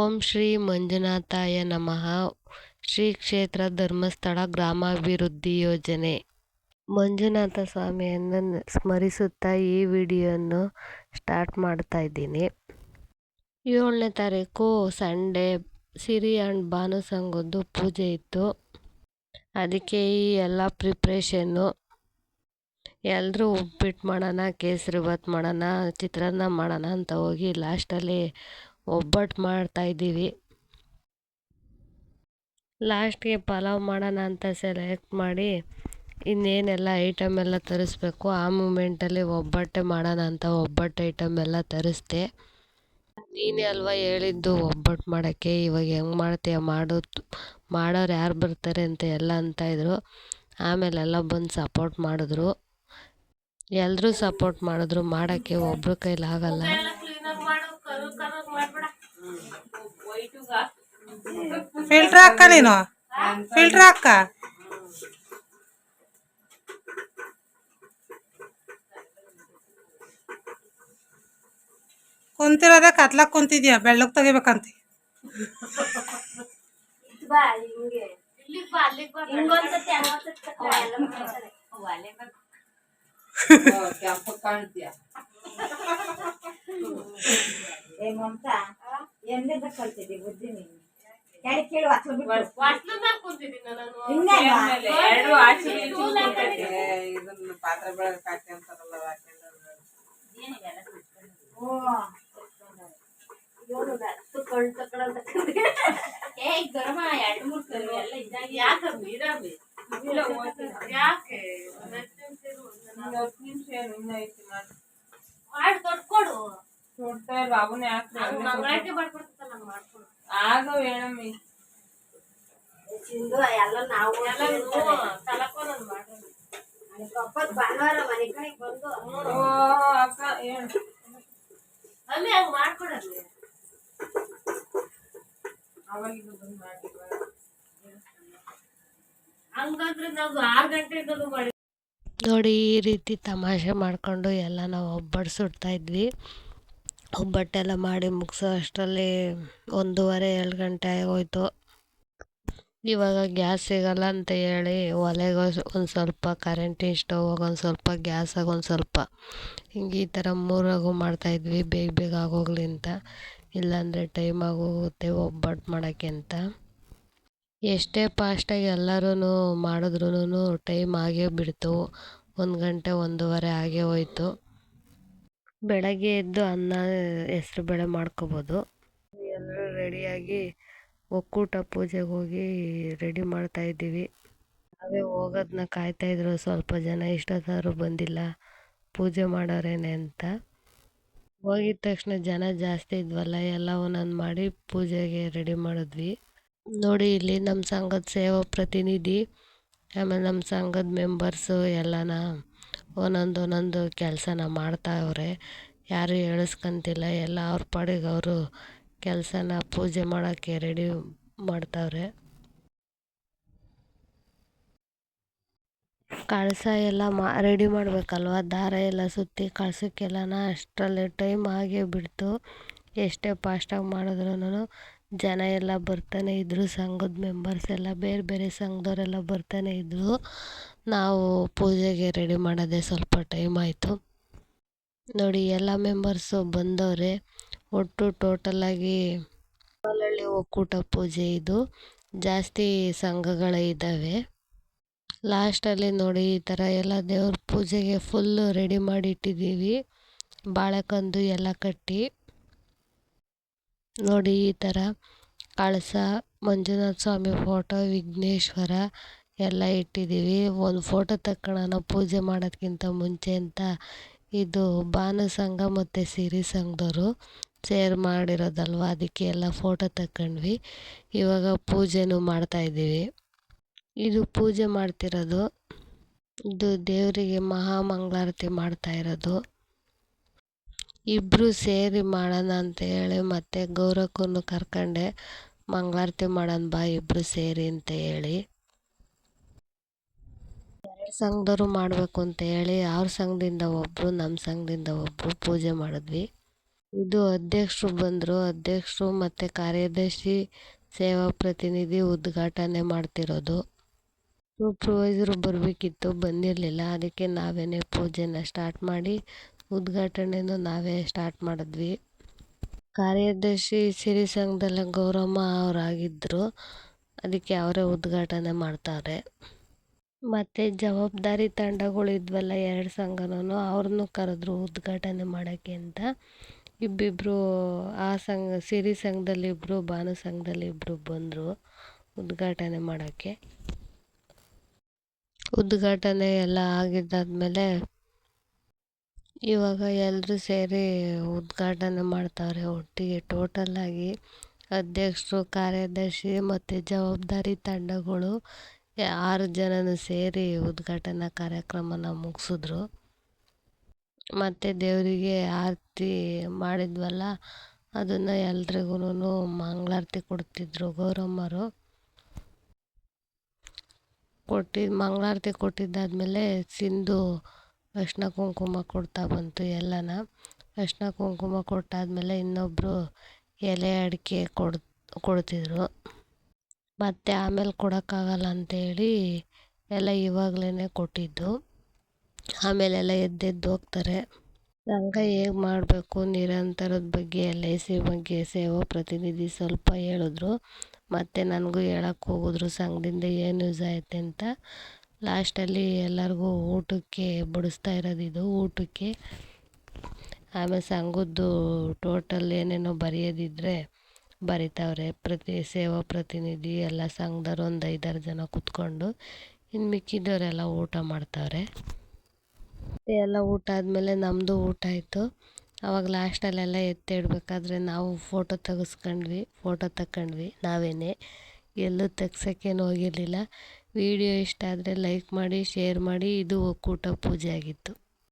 ಓಂ ಶ್ರೀ ಮಂಜುನಾಥಾಯ ನಮಃ. ಶ್ರೀ ಕ್ಷೇತ್ರ ಧರ್ಮಸ್ಥಳ ಗ್ರಾಮಾಭಿವೃದ್ಧಿ ಯೋಜನೆ. ಮಂಜುನಾಥ ಸ್ವಾಮಿಯನ್ನು ಸ್ಮರಿಸುತ್ತಾ ಈ ವಿಡಿಯೋವನ್ನು ಸ್ಟಾರ್ಟ್ ಮಾಡ್ತಾ ಇದ್ದೀನಿ. 7ನೇ ತಾರೀಕು ಸಂಡೇ ಸಿರಿ ಆ್ಯಂಡ್ ಭಾನು ಸಂಘದ್ದು ಪೂಜೆ ಇತ್ತು. ಅದಕ್ಕೆ ಈ ಎಲ್ಲ ಪ್ರಿಪ್ರೇಷನ್ನು ಎಲ್ಲರೂ ಉಪ್ಪಿಟ್ಟು ಮಾಡೋಣ, ಕೇಸರಿಬಾತ್ ಮಾಡೋಣ, ಚಿತ್ರಾನ್ನ ಮಾಡೋಣ ಅಂತ ಹೋಗಿ ಲಾಸ್ಟಲ್ಲಿ ಒಬ್ಬಟ್ಟು ಮಾಡ್ತಾಯಿದ್ದೀವಿ. ಲಾಸ್ಟ್ಗೆ ಪಲಾವ್ ಮಾಡೋಣ ಅಂತ ಸೆಲೆಕ್ಟ್ ಮಾಡಿ ಇನ್ನೇನೆಲ್ಲ ಐಟಮ್ ಎಲ್ಲ ತರಿಸ್ಬೇಕು. ಆ ಮೂಮೆಂಟಲ್ಲಿ ಒಬ್ಬಟ್ಟೆ ಮಾಡೋಣ ಅಂತ ಒಬ್ಬಟ್ಟು ಐಟಮ್ ಎಲ್ಲ ತರಿಸ್ದೆ. ನೀನೇ ಅಲ್ವಾ ಹೇಳಿದ್ದು ಒಬ್ಬಟ್ಟು ಮಾಡೋಕ್ಕೆ, ಇವಾಗ ಹೆಂಗೆ ಮಾಡ್ತೀಯ ಮಾಡೋರು ಯಾರು ಬರ್ತಾರೆ ಅಂತ ಎಲ್ಲ ಅಂತಾಯಿದ್ರು. ಆಮೇಲೆಲ್ಲ ಬಂದು ಸಪೋರ್ಟ್ ಮಾಡಿದ್ರು. ಎಲ್ಲರೂ ಸಪೋರ್ಟ್ ಮಾಡಿದ್ರು. ಮಾಡೋಕ್ಕೆ ಒಬ್ರ ಕೈಲಾಗಲ್ಲ. ಫಿಲ್ಟರ್ ಹಾಕ, ನೀನು ಫಿಲ್ಟರ್ ಹಾಕ. ಕುಂತಿರೋದ ಕತ್ಲಾಕ್ ಕುಂತಿದ್ಯಾ, ಬೆಳ್ಳಕ್ ತೆಗಿಬೇಕಂತ. ಎಲ್ಲಿಂದ ಕಲ್ತಿದ್ದಿ ಬುದ್ಧಿ ನೀನು? ಕೇಳು ಪಾತ್ರೆ ಬೆಳಗ್ಗೆ ಅಂತಾರಲ್ಲ, ಬಾಬುನೇ ಆಗೋ ಹೇಳಮ್ಮಿ ಎಲ್ಲ ನಾವು ಭಾನುವಾರ ಮನೆ ಕಡೆಗೆ ಬಂದು ಅಕ್ಕ ಹೇಳು ಅಲ್ಲಿ ಹಂಗ ಮಾಡ್ಕೊಡಲ್ಲಿ ಅವಾಗಿಂದ ಬಂದು ಮಾಡಿ ಹಂಗಂದ್ರೆ ನಾವು 6 ಗಂಟೆಯಿಂದಲೂ ಮಾಡಿ ನೋಡಿ. ಈ ರೀತಿ ತಮಾಷೆ ಮಾಡಿಕೊಂಡು ಎಲ್ಲ ನಾವು ಒಬ್ಬಟ್ಟು ಸುಡ್ತಾ ಇದ್ವಿ. ಒಬ್ಬಟ್ಟೆಲ್ಲ ಮಾಡಿ ಮುಗಿಸೋ ಅಷ್ಟರಲ್ಲಿ 1:30-2 ಗಂಟೆ ಆಗೋಯ್ತು. ಇವಾಗ ಗ್ಯಾಸ್ ಸಿಗಲ್ಲ ಅಂತ ಹೇಳಿ ಒಲೆಗೆ ಒಂದು ಸ್ವಲ್ಪ, ಕರೆಂಟಿನ ಸ್ಟವ್ಗೆ ಒಂದು ಸ್ವಲ್ಪ, ಗ್ಯಾಸಾಗ ಒಂದು ಸ್ವಲ್ಪ, ಹಿಂಗೆ ಈ ಥರ 3 ಮಾಡ್ತಾಯಿದ್ವಿ ಬೇಗ ಬೇಗ ಆಗೋಗ್ಲಿ ಅಂತ. ಇಲ್ಲಾಂದರೆ ಟೈಮ್ ಆಗೋಗುತ್ತೆ ಒಬ್ಬಟ್ಟು ಮಾಡೋಕ್ಕೆ ಅಂತ. ಎಷ್ಟೇ ಫಾಸ್ಟಾಗಿ ಎಲ್ಲರೂ ಮಾಡಿದ್ರೂ ಟೈಮ್ ಆಗೇ ಬಿಡ್ತು. 1 ಗಂಟೆ 1:30 ಆಗೇ ಹೋಯ್ತು. ಬೆಳಗ್ಗೆ ಎದ್ದು ಅನ್ನ ಹೆಸ್ರುಬೇಳೆ ಮಾಡ್ಕೊಬೋದು. ಎಲ್ಲರೂ ರೆಡಿಯಾಗಿ ಒಕ್ಕೂಟ ಪೂಜೆಗೆ ಹೋಗಿ ರೆಡಿ ಮಾಡ್ತಾಯಿದ್ದೀವಿ. ನಾವೇ ಹೋಗೋದನ್ನ ಕಾಯ್ತಾಯಿದ್ರು. ಸ್ವಲ್ಪ ಜನ ಇಷ್ಟೊತ್ತಾದ್ರು ಬಂದಿಲ್ಲ, ಪೂಜೆ ಮಾಡೋರೇನೆ ಅಂತ. ಹೋಗಿದ ತಕ್ಷಣ ಜನ ಜಾಸ್ತಿ ಇದ್ವಲ್ಲ, ಎಲ್ಲ ಒಂದೊಂದು ಮಾಡಿ ಪೂಜೆಗೆ ರೆಡಿ ಮಾಡಿದ್ವಿ. ನೋಡಿ, ಇಲ್ಲಿ ನಮ್ಮ ಸಂಘದ ಸೇವಾ ಪ್ರತಿನಿಧಿ, ಆಮೇಲೆ ನಮ್ಮ ಸಂಘದ ಮೆಂಬರ್ಸು ಎಲ್ಲನ ಒಂದೊಂದು ಕೆಲಸನ ಮಾಡ್ತಾವ್ರೆ. ಯಾರು ಹೇಳಿಸ್ಕೊಂತಿಲ್ಲ, ಎಲ್ಲ ಅವ್ರ ಪಾಡಿಗೆ ಅವರು ಕೆಲಸನ ಪೂಜೆ ಮಾಡೋಕ್ಕೆ ರೆಡಿ ಮಾಡ್ತಾವ್ರೆ. ಕಳಸ ಎಲ್ಲ ರೆಡಿ ಮಾಡಬೇಕಲ್ವ, ದಾರ ಎಲ್ಲ ಸುತ್ತಿ ಕಳಸಕ್ಕೆಲ್ಲನ ಅಷ್ಟರಲ್ಲಿ ಟೈಮ್ ಆಗೇ ಬಿಡ್ತು. ಎಷ್ಟೇ ಫಾಸ್ಟಾಗಿ ಮಾಡಿದ್ರೂ ಜನ ಎಲ್ಲ ಬರ್ತಾನೆ ಇದ್ದರು. ಸಂಘದ ಮೆಂಬರ್ಸ್ ಎಲ್ಲ ಬೇರೆ ಬೇರೆ ಸಂಘದವರೆಲ್ಲ ಬರ್ತಾನೆ ಇದ್ದರು. ನಾವು ಪೂಜೆಗೆ ರೆಡಿ ಮಾಡೋದೇ ಸ್ವಲ್ಪ ಟೈಮ್ ಆಯಿತು. ನೋಡಿ, ಎಲ್ಲ ಮೆಂಬರ್ಸು ಬಂದವ್ರೆ. ಒಟ್ಟು ಟೋಟಲಾಗಿ ಹಳ್ಳಿ ಒಕ್ಕೂಟ ಪೂಜೆ ಇದು. ಜಾಸ್ತಿ ಸಂಘಗಳೇ ಇದ್ದಾವೆ. ಲಾಸ್ಟಲ್ಲಿ ನೋಡಿ, ಈ ಥರ ಎಲ್ಲ ದೇವ್ರ ಪೂಜೆಗೆ ಫುಲ್ಲು ರೆಡಿ ಮಾಡಿ ಇಟ್ಟಿದ್ದೀವಿ. ಬಾಳೆಕಂದು ಎಲ್ಲ ಕಟ್ಟಿ ನೋಡಿ, ಈ ಥರ ಕಳಸ, ಮಂಜುನಾಥ ಸ್ವಾಮಿ ಫೋಟೋ, ವಿಘ್ನೇಶ್ವರ ಎಲ್ಲ ಇಟ್ಟಿದ್ದೀವಿ. ಒಂದು ಫೋಟೋ ತಕ್ಕೊಳ್ಳೋಣ ಪೂಜೆ ಮಾಡೋದಕ್ಕಿಂತ ಮುಂಚೆ ಅಂತ ಇದು ಭಾನು ಸಂಘ ಮತ್ತು ಸಿರಿ ಸಂಘದವರು ಸೇರ್ ಮಾಡಿರೋದಲ್ವ, ಅದಕ್ಕೆ ಎಲ್ಲ ಫೋಟೋ ತಗೊಂಡ್ವಿ. ಇವಾಗ ಪೂಜೆನೂ ಮಾಡ್ತಾಯಿದ್ದೀವಿ. ಇದು ಪೂಜೆ ಮಾಡ್ತಿರೋದು, ಇದು ದೇವರಿಗೆ ಮಹಾಮಂಗಳಾರತಿ ಮಾಡ್ತಾಯಿರೋದು. ಇಬ್ಬರು ಸೇರಿ ಮಾಡೋಣ ಅಂತ ಹೇಳಿ ಮತ್ತೆ ಗೌರಕ್ಕನ್ನು ಕರ್ಕೊಂಡೆ, ಮಂಗಳಾರತಿ ಮಾಡೋಣ ಬಾ ಇಬ್ಬರು ಸೇರಿ ಅಂತ ಹೇಳಿ. 2 ಸಂಘದವರು ಮಾಡಬೇಕು ಅಂತ ಹೇಳಿ ಅವ್ರ ಸಂಘದಿಂದ ಒಬ್ಬರು, ನಮ್ಮ ಸಂಘದಿಂದ ಒಬ್ಬರು ಪೂಜೆ ಮಾಡಿದ್ವಿ. ಇದು ಅಧ್ಯಕ್ಷರು ಬಂದರು. ಅಧ್ಯಕ್ಷರು ಮತ್ತು ಕಾರ್ಯದರ್ಶಿ, ಸೇವಾ ಪ್ರತಿನಿಧಿ ಉದ್ಘಾಟನೆ ಮಾಡ್ತಿರೋದು. ಸೂಪರ್ವೈಸರು ಬರಬೇಕಿತ್ತು, ಬಂದಿರಲಿಲ್ಲ. ಅದಕ್ಕೆ ನಾವೇ ಪೂಜೆನ ಸ್ಟಾರ್ಟ್ ಮಾಡಿ ಉದ್ಘಾಟನೆನೂ ನಾವೇ ಸ್ಟಾರ್ಟ್ ಮಾಡಿದ್ವಿ. ಕಾರ್ಯದರ್ಶಿ ಸಿರಿ ಸಂಘದಲ್ಲ ಗೌರಮ್ಮ ಅವರಾಗಿದ್ದರು. ಅದಕ್ಕೆ ಅವರೇ ಉದ್ಘಾಟನೆ ಮಾಡ್ತಾರೆ. ಮತ್ತು ಜವಾಬ್ದಾರಿ ತಂಡಗಳು ಇದ್ವಲ್ಲ 2 ಸಂಘನೂ, ಅವ್ರನ್ನೂ ಕರೆದ್ರು ಉದ್ಘಾಟನೆ ಮಾಡೋಕ್ಕೆ ಅಂತ. ಇಬ್ಬಿಬ್ಬರು ಆ ಸಂಘ ಸಿರಿ ಸಂಘದಲ್ಲಿ ಇಬ್ಬರು, ಭಾನು ಸಂಘದಲ್ಲಿ ಇಬ್ಬರು ಬಂದರು ಉದ್ಘಾಟನೆ ಮಾಡೋಕ್ಕೆ. ಉದ್ಘಾಟನೆ ಎಲ್ಲ ಆಗಿದ್ದಾದ್ಮೇಲೆ ಇವಾಗ ಎಲ್ಲರೂ ಸೇರಿ ಉದ್ಘಾಟನೆ ಮಾಡ್ತಾವ್ರೆ ಒಟ್ಟಿಗೆ. ಟೋಟಲ್ಲಾಗಿ ಅಧ್ಯಕ್ಷರು, ಕಾರ್ಯದರ್ಶಿ ಮತ್ತು ಜವಾಬ್ದಾರಿ ತಂಡಗಳು 6 ಜನನು ಸೇರಿ ಉದ್ಘಾಟನಾ ಕಾರ್ಯಕ್ರಮನ ಮುಗಿಸಿದ್ರು. ಮತ್ತು ದೇವರಿಗೆ ಆರತಿ ಮಾಡಿದ್ವಲ್ಲ, ಅದನ್ನು ಎಲ್ರಿಗೂ ಮಂಗಳಾರತಿ ಕೊಡ್ತಿದ್ರು ಗೌರಮ್ಮರು. ಮಂಗಳಾರತಿ ಕೊಟ್ಟಿದ್ದಾದಮೇಲೆ ಸಿಂಧು ಅರಿಶಿನ ಕುಂಕುಮ ಕೊಡ್ತಾ ಬಂತು ಎಲ್ಲನ. ಅರಿಶಿನ ಕುಂಕುಮ ಕೊಟ್ಟಾದಮೇಲೆ ಇನ್ನೊಬ್ಬರು ಎಲೆ ಅಡಿಕೆ ಕೊಡ್ತಿದ್ರು. ಮತ್ತು ಆಮೇಲೆ ಕೊಡೋಕ್ಕಾಗಲ್ಲ ಅಂತೇಳಿ ಎಲ್ಲ ಇವಾಗಲೇ ಕೊಟ್ಟಿದ್ದು. ಆಮೇಲೆಲ್ಲ ಎದ್ದೆದ್ದು ಹೋಗ್ತಾರೆ. ಸಂಘ ಹೇಗೆ ಮಾಡಬೇಕು, ನಿರಂತರದ ಬಗ್ಗೆ, LIC ಬಗ್ಗೆ ಸೇವಾ ಪ್ರತಿನಿಧಿ ಸ್ವಲ್ಪ ಹೇಳಿದ್ರು. ಮತ್ತು ನನಗೂ ಹೇಳಕ್ಕೆ ಹೋಗಿದ್ರು ಸಂಘದಿಂದ ಏನು ಯೂಸ್ ಆಯ್ತು ಅಂತ. ಲಾಸ್ಟಲ್ಲಿ ಎಲ್ಲರಿಗೂ ಊಟಕ್ಕೆ ಬಡಿಸ್ತಾ ಇರೋದಿದು, ಊಟಕ್ಕೆ. ಆಮೇಲೆ ಸಂಘದ್ದು ಟೋಟಲ್ ಏನೇನೋ ಬರೆಯೋದಿದ್ರೆ ಬರಿತಾವ್ರೆ. ಸೇವಾ ಪ್ರತಿನಿಧಿ ಎಲ್ಲ ಸಂಘದವ್ರು ಒಂದು 5-6 ಜನ ಕೂತ್ಕೊಂಡು, ಇನ್ನು ಮಿಕ್ಕಿದವರೆಲ್ಲ ಊಟ ಮಾಡ್ತಾವ್ರೆ. ಎಲ್ಲ ಊಟ ಆದಮೇಲೆ ನಮ್ಮದು ಊಟ ಆಯಿತು. ಆವಾಗ ಲಾಸ್ಟಲ್ಲೆಲ್ಲ ಎತ್ತಿಡ್ಬೇಕಾದ್ರೆ ನಾವು ಫೋಟೋ ತಗೊಂಡ್ವಿ ನಾವೇನೆ. ಎಲ್ಲೂ ತೆಗ್ಸೋಕ್ಕೇನು ಹೋಗಿರಲಿಲ್ಲ. ವಿಡಿಯೋ ಇಷ್ಟ ಆದರೆ ಲೈಕ್ ಮಾಡಿ, ಶೇರ್ ಮಾಡಿ. ಇದು ಒಕ್ಕೂಟ ಪೂಜೆ ಆಗಿತ್ತು.